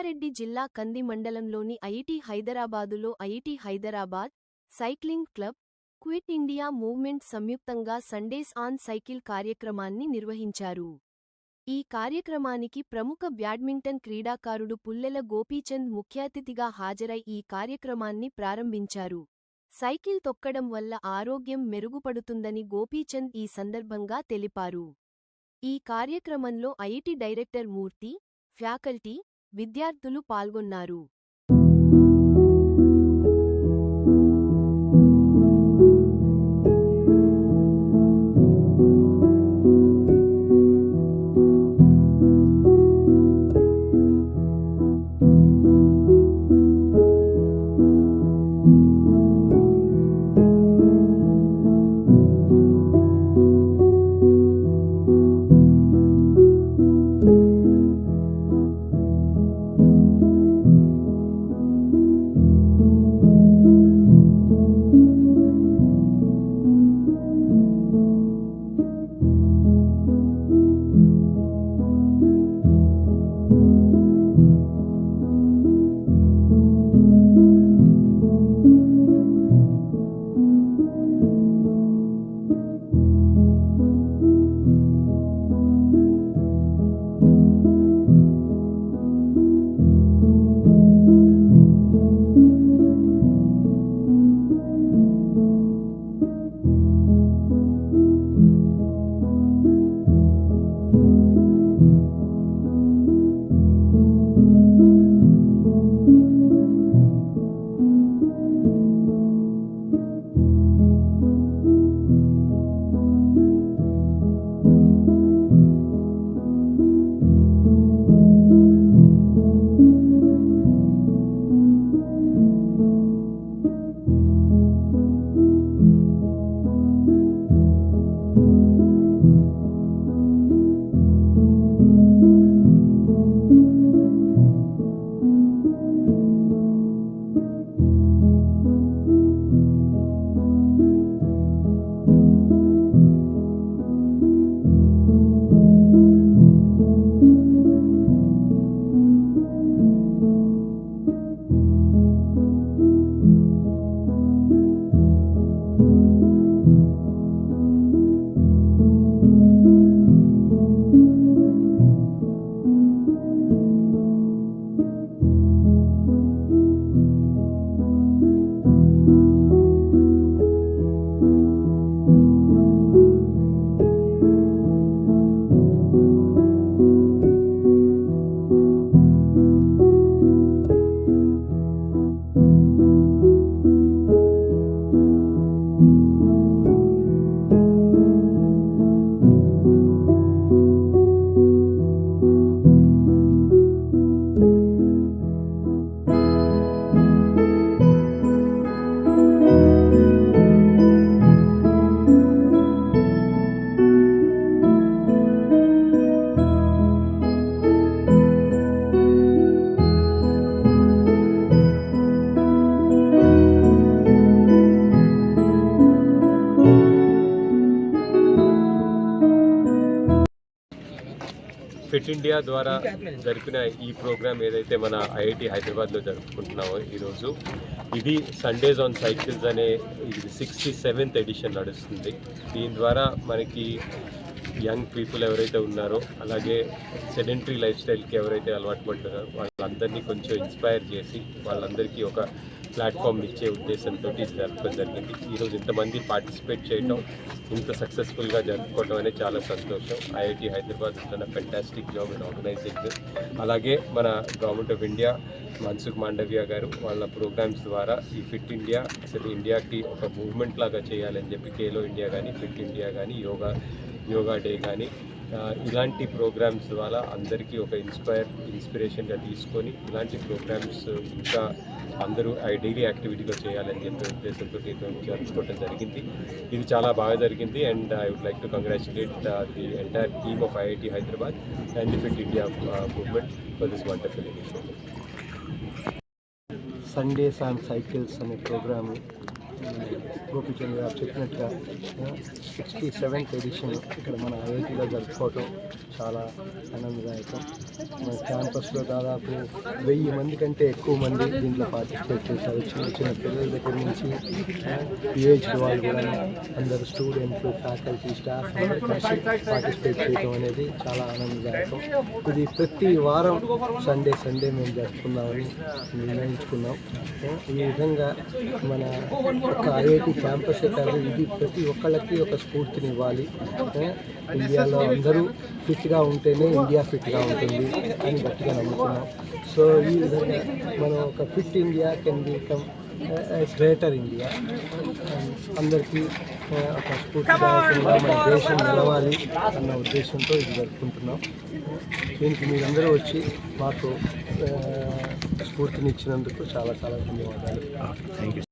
రంగారెడ్డి జిల్లా కంది మండలంలోని ఐఐటి హైదరాబాదులో IIT Hyderabad cycling club, quit India movement సంయుక్తంగా సండేస్ ఆన్ సైకిల్ కార్యక్రమాన్ని నిర్వహించారు. ఈ కార్యక్రమానికి ప్రముఖ బ్యాడ్మింటన్ క్రీడాకారుడు పుల్లెల గోపీచంద్ ముఖ్యాతిథిగా హాజరై ఈ కార్యక్రమాన్ని ప్రారంభించారు. సైకిల్ తొక్కడం వల్ల ఆరోగ్యం మెరుగుపడుతుందని గోపీచంద్ ఈ సందర్భంగా తెలిపారు. ఈ కార్యక్రమంలో ఐఐటి డైరెక్టర్ మూర్తి, ఫ్యాకల్టీ, విద్యార్థులు పాల్గొన్నారు. ఫిట్ ఇండియా ద్వారా జరిపిన ఈ ప్రోగ్రామ్ ఏదైతే మన ఐఐటి హైదరాబాద్లో జరుపుకుంటున్నామో ఈరోజు, ఇది సండేస్ ఆన్ సైకిల్స్ అనే ఇది 67th ఎడిషన్ నడుస్తుంది. దీని ద్వారా మనకి యంగ్ పీపుల్ ఎవరైతే ఉన్నారో, అలాగే సెడెంటరీ లైఫ్ స్టైల్కి ఎవరైతే అలవాటు పడుతున్నారో వాళ్ళందరినీ కొంచెం ఇన్స్పైర్ చేసి వాళ్ళందరికీ ఒక ప్లాట్ఫామ్ ఇచ్చే ఉద్దేశంతో జరపడం జరిగింది. ఈరోజు ఇంతమంది పార్టిసిపేట్ చేయటం, ఇంత సక్సెస్ఫుల్గా జరుపుకోవటం అనేది చాలా సంతోషం. ఐఐటి హైదరాబాద్ ఇస్తున్న fantastic job in organising this. అలాగే మన government of India, Mansukh Mandaviya garu వాళ్ళ ప్రోగ్రామ్స్ ద్వారా ఈ ఫిట్ ఇండియా అసలు ఇండియాకి ఒక మూవ్మెంట్ లాగా చేయాలని చెప్పి ఖేలో ఇండియా కానీ, ఫిట్ ఇండియా కానీ, యోగా డే కానీ ఇలాంటి ప్రోగ్రామ్స్ ద్వారా అందరికీ ఒక ఇన్స్పిరేషన్గా తీసుకొని ఇలాంటి ప్రోగ్రామ్స్ ఇంకా అందరూ డైలీ యాక్టివిటీగా చేయాలని చెప్పే ఉద్దేశంతో జరుపుకోవడం జరిగింది. ఇది చాలా బాగా జరిగింది. And I would like to congratulate the entire team of IIT Hyderabad and the Fit India movement for this wonderful initiative. Sundays on cycles అనే ప్రోగ్రాము గోపిచంద్ గారు చెప్పినట్టుగా 67th ఎడిషన్ ఇక్కడ మన ఐఐటీలో జరుపుకోవటం చాలా ఆనందదాయకం. మన క్యాంపస్లో దాదాపు 1000 మంది కంటే ఎక్కువ మంది దీంట్లో పార్టిసిపేట్ చేశారు. చిన్న చిన్న పిల్లల దగ్గర నుంచి పిహెచ్డి వాళ్ళు కూడా అందరు స్టూడెంట్స్, ఫ్యాకల్టీ, స్టాఫ్ అందరూ కలిసి పార్టిసిపేట్ చేయడం అనేది చాలా ఆనందదాయకం. ఇది ప్రతి వారం సండే మేము జరుపుకుందామని నిర్ణయించుకున్నాం. ఈ విధంగా మన ఒక ఐఐటి క్యాంపసే కాదు, ఇది ప్రతి ఒక్కళ్ళకి ఒక స్ఫూర్తిని ఇవ్వాలి. ఇండియాలో అందరూ ఫిట్గా ఉంటేనే ఇండియా ఫిట్గా ఉంటుంది అని గట్టిగా నమ్ముతున్నాం. సో ఈ విధంగా మనం ఒక fit India can become greater India. అందరికీ ఒక స్ఫూర్తిదాయకంగా మన దేశం నిలవాలి అన్న ఉద్దేశంతో ఇది జరుపుకుంటున్నాం. దీనికి మీరందరూ వచ్చి మాకు స్ఫూర్తినిచ్చినందుకు చాలా ధన్యవాదాలు.